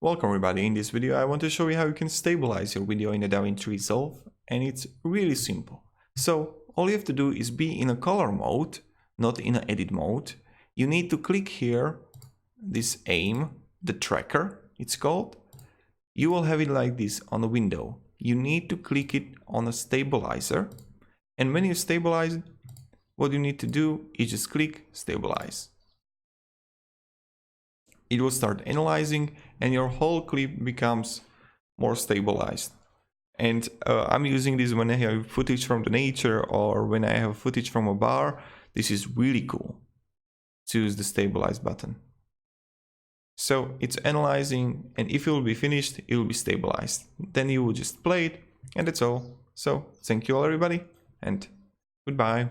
Welcome everybody. In this video I want to show you how you can stabilize your video in the Vinci Resolve, and it's really simple. So all you have to do is be in a color mode, not in an edit mode. You need to click here, this aim, the tracker it's called. You will have it like this on a window. You need to click it on a stabilizer, and when you stabilize it, what you need to do is just click stabilize. It will start analyzing and your whole clip becomes more stabilized. And I'm using this when I have footage from the nature or when I have footage from a bar. This is really cool to use the stabilize button. So it's analyzing, and if it will be finished, it will be stabilized. Then you will just play it, and that's all. So thank you all everybody, and goodbye.